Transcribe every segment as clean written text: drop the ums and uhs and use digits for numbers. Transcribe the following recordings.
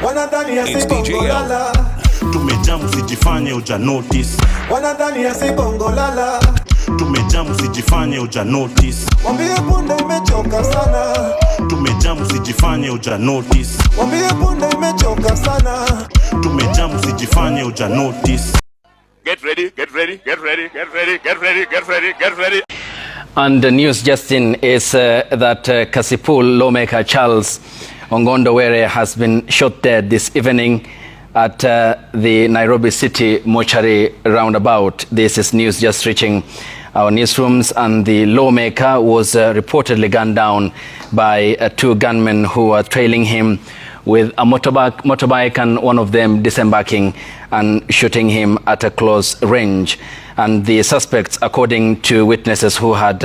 Wanadhani asibongo lala. Tumejamu sijifanye uja notice. Wanadhani asibongo lala. Tumejamu sijifanye uja notice. Wambie punde imechoka sana. Tumejamu sijifanye uja notice. Wambie punde imechoka sana. Tumejamu sijifanye uja notice. Get ready, get ready, get ready, get ready, get ready, get ready, get ready. And the news just in is that Kasipul lawmaker Charles Ongondowere has been shot dead this evening at the Nairobi City mortuary roundabout. This is news just reaching our newsrooms, and the lawmaker was reportedly gunned down by two gunmen who were trailing him with a motorbike, and one of them disembarking and shooting him at a close range. And the suspects, according to witnesses who had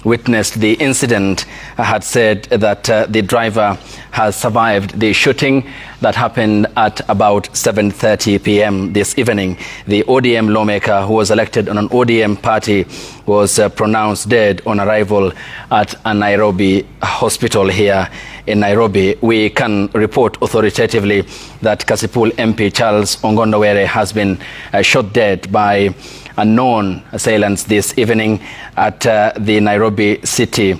witnessed the incident, had said that the driver has survived the shooting that happened at about 7:30 p.m. this evening. The ODM lawmaker, who was elected on an ODM party, was pronounced dead on arrival at a Nairobi hospital here in Nairobi. We can report authoritatively that Kasipul MP Charles Ongondowere has been shot dead by unknown assailants this evening at the Nairobi City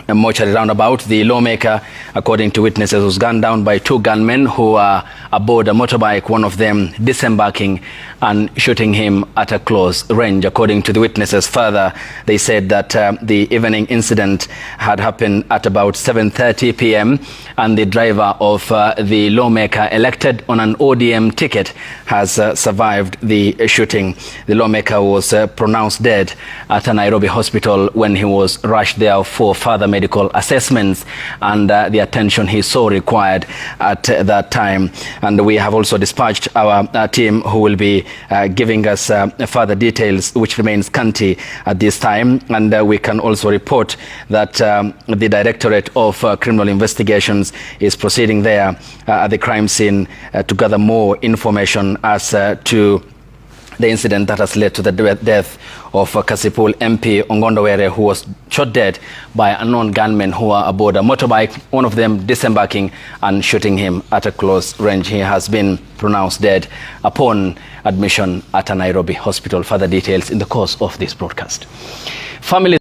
mortuary roundabout. The lawmaker, according to witnesses, was gunned down by two gunmen who are aboard a motorbike, one of them disembarking and shooting him at a close range. According to the witnesses, further, they said that the evening incident had happened at about 7:30 p.m. and the driver of the lawmaker, elected on an ODM ticket, has survived the shooting. The lawmaker was pronounced dead at a Nairobi hospital when he was rushed there for further medical assessments and the attention he so required at that time. And we have also dispatched our team who will be giving us further details, which remains scanty at this time. And we can also report that the Directorate of Criminal Investigations is proceeding there at the crime scene to gather more information as to the incident that has led to the death of Kasipul MP Ongondowere, who was shot dead by unknown gunmen who are aboard a motorbike, one of them disembarking and shooting him at a close range. He has been pronounced dead upon admission at a Nairobi hospital. Further details in the course of this broadcast. Family.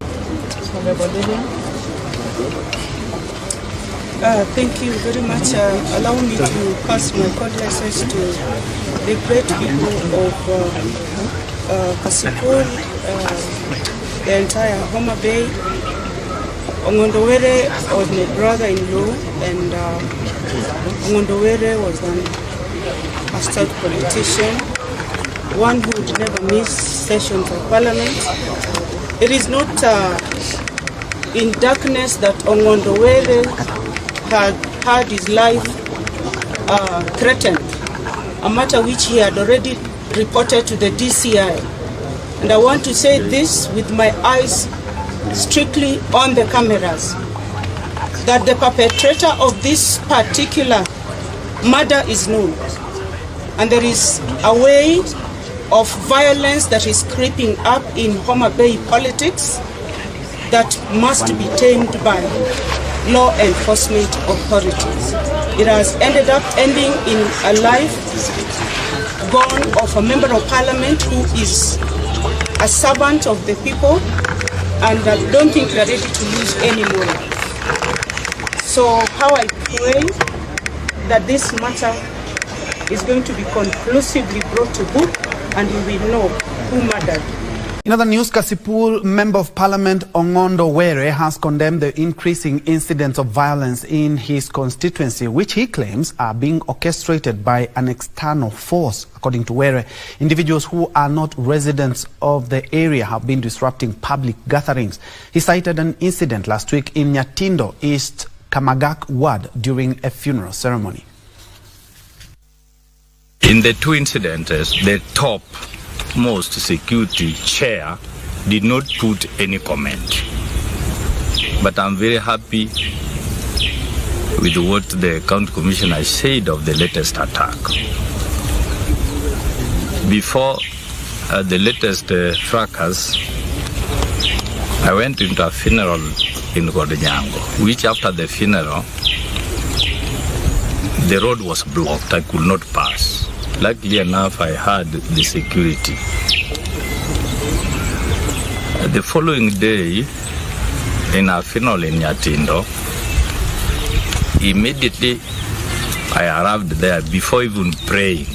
Thank you very much. Allow me to pass my condolences to the great people of Kasipul, the entire Homa Bay. Ongondowere was my brother-in-law, and Ongondowere was an astute politician, one who would never miss sessions of parliament. It is not in darkness that Ongondowere had his life threatened, a matter which he had already reported to the DCI. And I want to say this with my eyes strictly on the cameras, that the perpetrator of this particular murder is known. And there is a way of violence that is creeping up in Homa Bay politics that must be tamed by law enforcement authorities. It has ended up ending in a life gone of a member of parliament who is a servant of the people, and I don't think we are ready to lose any more. So how I pray that this matter is going to be conclusively brought to book and we will know who murdered. In other news, Kasipul Member of Parliament Ongondowere has condemned the increasing incidents of violence in his constituency, which he claims are being orchestrated by an external force. According to Were, individuals who are not residents of the area have been disrupting public gatherings. He cited an incident last week in Nyatindo East Kamagak Ward during a funeral ceremony. In the two incidents, the top most security chair did not put any comment, but I'm very happy with what the county commissioner said of the latest attack. Before the latest fracas, I went into a funeral in Godonyango, which after the funeral the road was blocked. I could not pass. Luckily enough, I had the security. The following day, in our funeral in Yatindo, immediately I arrived there before even praying.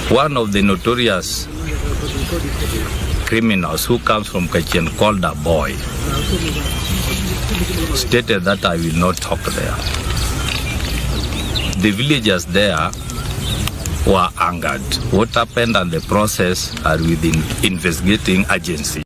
One of the notorious criminals who comes from Kachin called a boy stated that I will not talk there. The villagers there were angered. What happened and the process are within investigating agency.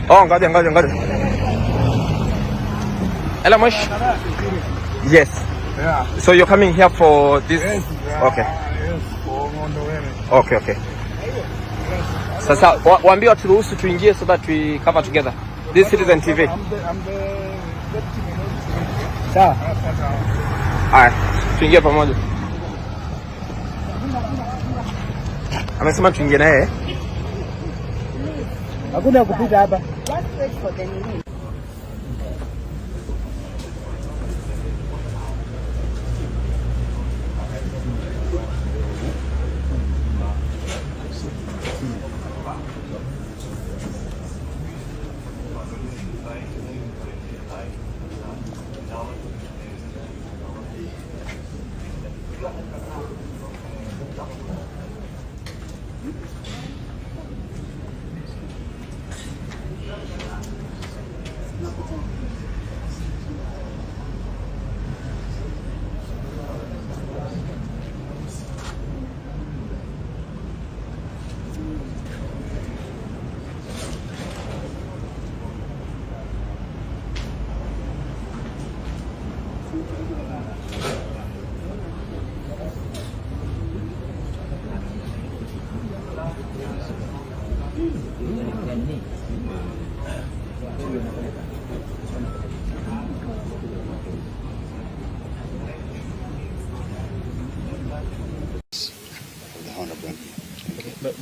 Oh, ngoja. Hello, Mosh. Yes. Yeah. So you're coming here for this? Yes. Okay. Okay. Sasa waambie waturuhusu tuingie so that we cover together. This Citizen TV. Sawa. Haya, tuingie pamoja. Amesema tuingie naye. Hakuna kupita hapa. Just wait for the meeting.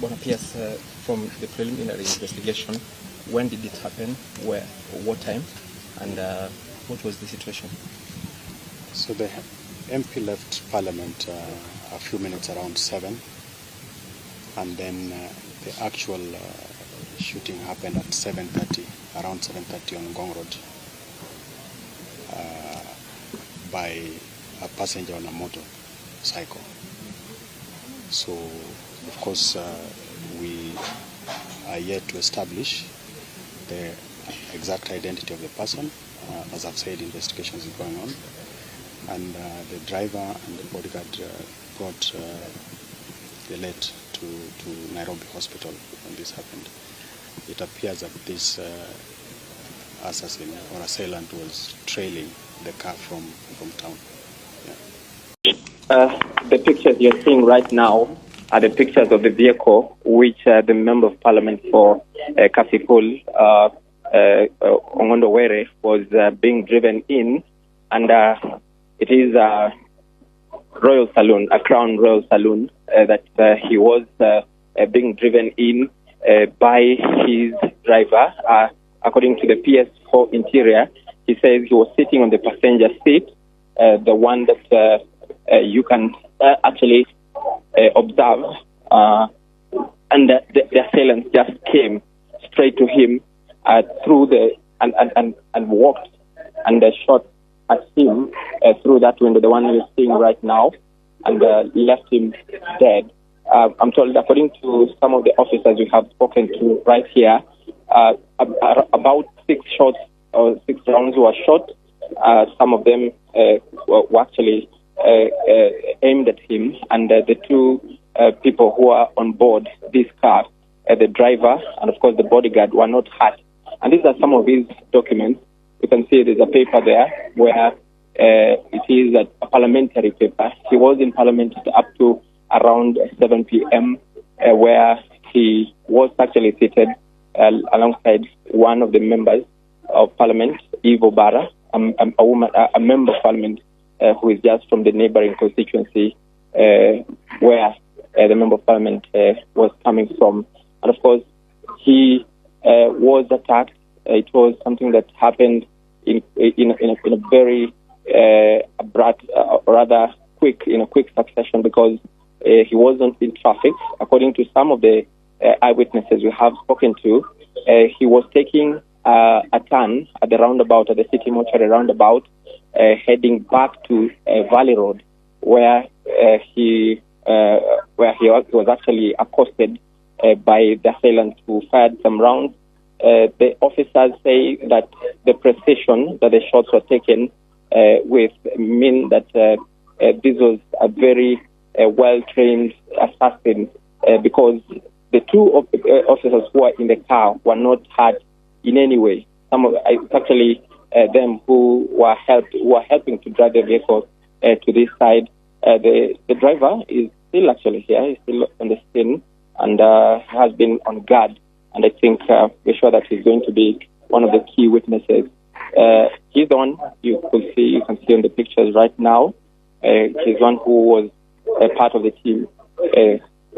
But appears from the preliminary investigation, when did it happen, where, what time, and what was the situation? So the MP left Parliament a few minutes around 7, and then the actual shooting happened at 7:30. around 7:30 on Ngong Road by a passenger on a motorcycle. So, of course, we are yet to establish the exact identity of the person. As I've said, investigations is going on. And the driver and the bodyguard brought the late to Nairobi Hospital when this happened. It appears that this assassin or assailant was trailing the car from town. Yeah. The pictures you're seeing right now are the pictures of the vehicle which the Member of Parliament for Kasipul, Ongondo Were, was being driven in, and it is a royal saloon, a Crown Royal Saloon, that he was being driven in by his driver. According to the PS4 interior, he says he was sitting on the passenger seat, the one that you can actually observe, and the assailants just came straight to him through the and walked and shot at him through that window, the one you're seeing right now, and left him dead. I'm told, according to some of the officers we have spoken to right here, about 6 shots or 6 rounds were shot. Some of them were actually aimed at him, and the 2 people who are on board this car, the driver and of course the bodyguard, were not hurt. And these are some of his documents. You can see there's a paper there where it is a parliamentary paper. He was in Parliament up to around 7 p.m. Where he was actually seated alongside one of the members of Parliament, Ivo Bara, a member of Parliament who is just from the neighboring constituency where the member of Parliament was coming from. And of course, he was attacked. It was something that happened in a very abrupt, rather quick, in a quick succession, because he wasn't in traffic. According to some of the eyewitnesses we have spoken to, he was taking a turn at the roundabout, at the city mortuary roundabout, heading back to Valley Road, where he was actually accosted by the assailants who fired some rounds. The officers say that the precision that the shots were taken with mean that this was a very well-trained assassin, because the 2 officers who were in the car were not hurt in any way. It's actually them who were helping to drive the vehicle to this side. The driver is still actually here. He's still on the scene and has been on guard. And I think we're sure that he's going to be one of the key witnesses. He's the one you can see on the pictures right now. He's one who was a part of the team,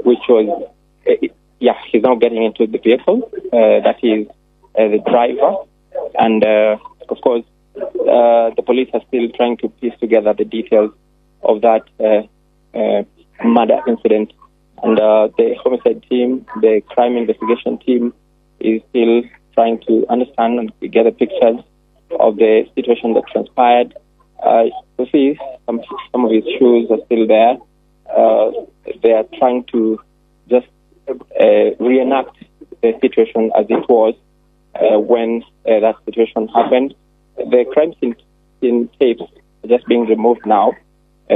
which was, he's now getting into the vehicle. That is the driver. And, of course, the police are still trying to piece together the details of that murder incident. And the homicide team, the crime investigation team, is still trying to understand and get the pictures of the situation that transpired. You see, some of his shoes are still there. They are trying to just reenact the situation as it was when that situation happened. The crime scene tapes are just being removed now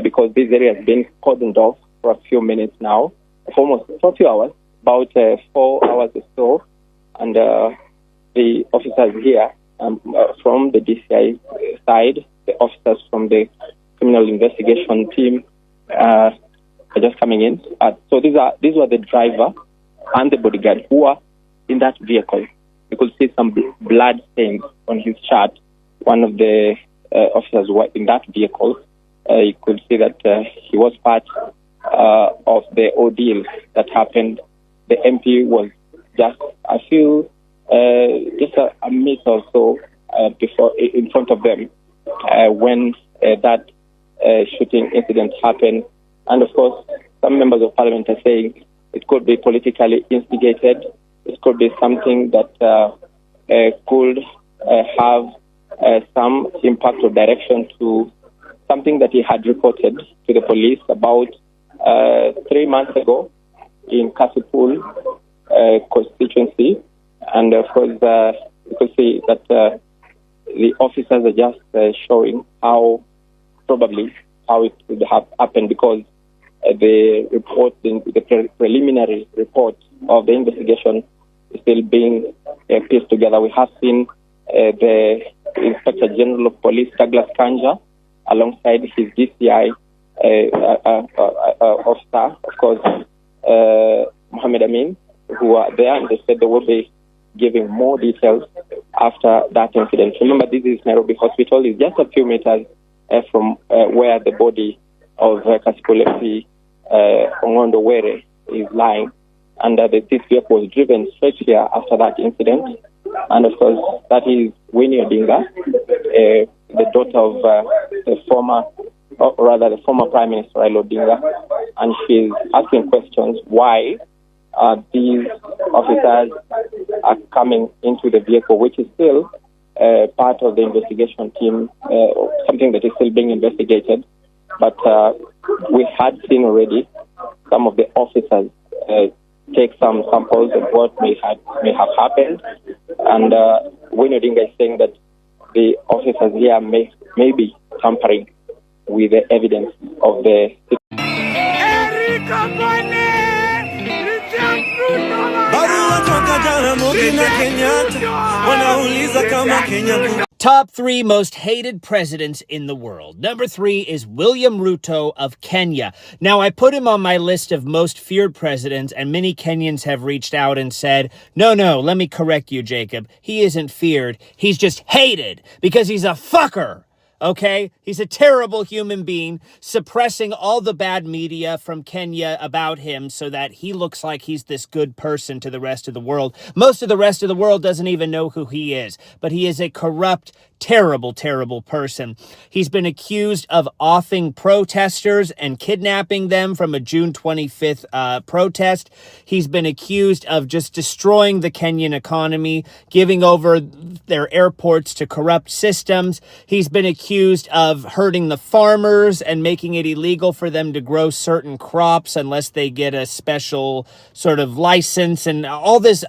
because this area has been cordoned off for a few minutes now, for a few hours, about 4 hours or so. And the officers here from the DCI side, the officers from the criminal investigation team are just coming in. So these were the driver and the bodyguard who are in that vehicle. You could see some blood stains on his shirt. One of the officers who were in that vehicle, you could see that he was part of the ordeal that happened. The MP was just a few, just a minute or so before, in front of them, when that shooting incident happened. And of course, some members of Parliament are saying it could be politically instigated. It could be something that could have some impact or direction to something that he had reported to the police about 3 months ago in Kasipul constituency. And of course, you could see that the officers are just showing how it would have happened, because the report, the preliminary report of the investigation is still being pieced together. We have seen the Inspector General of Police, Douglas Kanja, alongside his DCI officer, of course, Mohammed Amin, who are there, and they said they will be giving more details after that incident. Remember, this is Nairobi Hospital. It's just a few meters from where the body of Kasipul MP Ongondo Were is lying. And this vehicle was driven straight here after that incident. And of course, that is Winnie Odinga, the daughter of the former Prime Minister Raila Odinga. And she's asking questions why these officers are coming into the vehicle, which is still part of the investigation team, something that is still being investigated. But we had seen already some of the officers take some samples of what may have happened. And Winnie Odinga is saying that the officers here may be tampering with the evidence of the Top 3 most hated presidents in the world. Number 3 is William Ruto of Kenya. Now, I put him on my list of most feared presidents, and many Kenyans have reached out and said, no, let me correct you, Jacob. He isn't feared. He's just hated because he's a fucker. Okay? He's a terrible human being, suppressing all the bad media from Kenya about him so that he looks like he's this good person to the rest of the world. Most of the rest of the world doesn't even know who he is, but he is a corrupt, terrible, terrible person. He's been accused of offing protesters and kidnapping them from a June 25th protest. He's been accused of just destroying the Kenyan economy, giving over their airports to corrupt systems. He's been accused of hurting the farmers and making it illegal for them to grow certain crops unless they get a special sort of license, and all this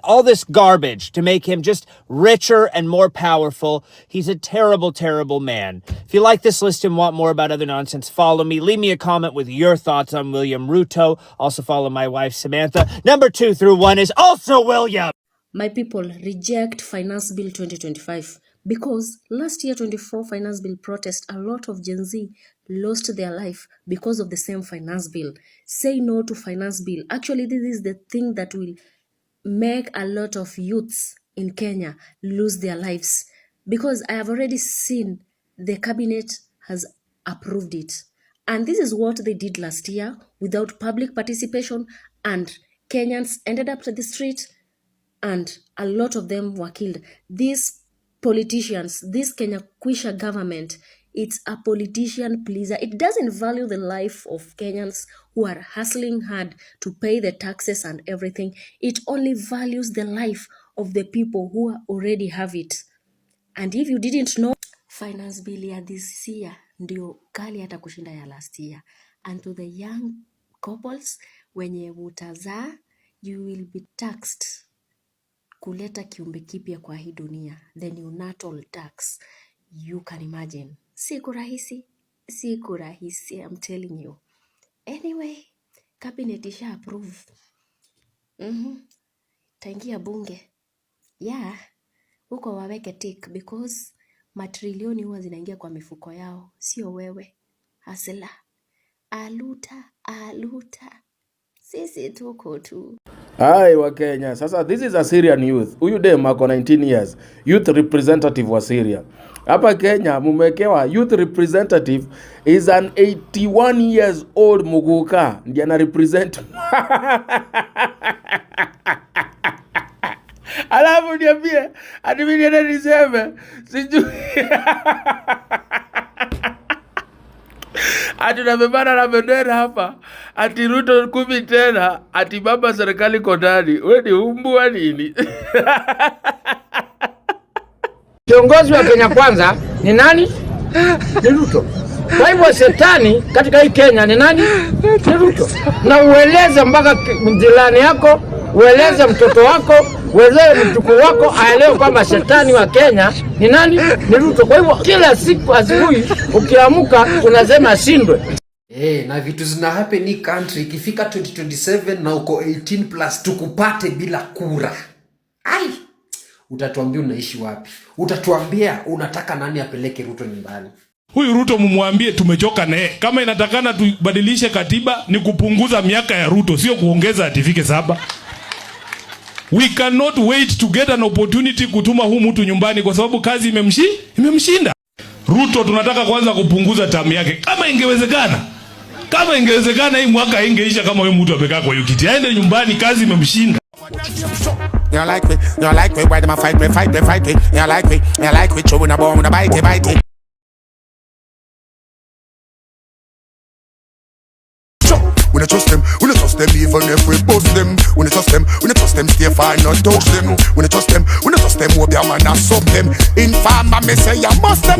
garbage to make him just richer and more powerful. He's a terrible, terrible man. If you like this list and want more about other nonsense, follow me. Leave me a comment with your thoughts on William Ruto. Also follow my wife, Samantha. Number 2 through 1 is also William. My people, reject Finance Bill 2025. Because last year, 24 Finance Bill protest, a lot of Gen Z lost their life because of the same Finance Bill. Say no to Finance Bill. Actually, this is the thing that will make a lot of youths in Kenya lose their lives. Because I have already seen the cabinet has approved it. And this is what they did last year without public participation, and Kenyans ended up to the street and a lot of them were killed. These politicians, this Kenya Kwisha government, it's a politician pleaser. It doesn't value the life of Kenyans who are hustling hard to pay the taxes and everything. It only values the life of the people who already have it. And if you didn't know, finance bill ya this year ndio kali hata kushinda ya last year. And to the young couples, wenye utazaa, you will be taxed kuleta kiumbe kipya kwa hii dunia, the neonatal tax. You can imagine. Siku rahisi, I'm telling you. Anyway, cabinet isha approve. Taingia bunge. Yeah, huko waweke tick, because matrilioni huwa zinaingia kwa mifuko yao, sio wewe. Hasela. Aluta. Sisi tuko tu. Hi wa Kenya. Sasa this is a Syrian youth. Huyu dem ako 19 years. Youth representative wa Syria. Hapa Kenya mumekewa youth representative is an 81 years old Muguka. Ndiye ana represent. Alafu niambie, ati mimi ndio niseme. Sijui. Ati nabebana na bendera hapa, ati Ruto 10 tena, ati baba serikali kodani. Wewe ni umbu wa nini? Kiongozi wa Kenya Kwanza ni nani? Ni Ruto. Kwa hivyo shetani katika hii Kenya ni nani? Ni Ruto. Na ueleze mpaka jirani yako, ueleze mtoto wako, ueleze mjukuu wako aelewe kwamba shetani wa Kenya ni nani? Ni Ruto. Kwa hivyo kila siku asubuhi ukiamka unasema ashindwe. Na vitu zina happen in country ikifika 2027 na uko 18 plus tukupate bila kura. Ai! Utatuambia unaishi wapi? Utatuambia unataka nani apeleke Ruto nyumbani? Huyu Ruto mumwambie tumechoka naye. Kama inatakana tubadilishe katiba ni kupunguza miaka ya Ruto, sio kuongeza atifike 7. We cannot wait to get an opportunity kutuma huyu mtu nyumbani kwa sababu kazi imemshinda. Ruto tunataka kwanza kupunguza term yake. Kama ingewezekana hii mwaka ingeisha kama huyu mtu amekaa kwa kiti. Aende nyumbani, kazi imemshinda. You like me, why them a fight me? You like me, chewing a bone with a bite. We don't trust them, even if we bust them. We don't trust them, stay far, not touch them. We don't trust them, hope your man a suck them. Informer me say you must them.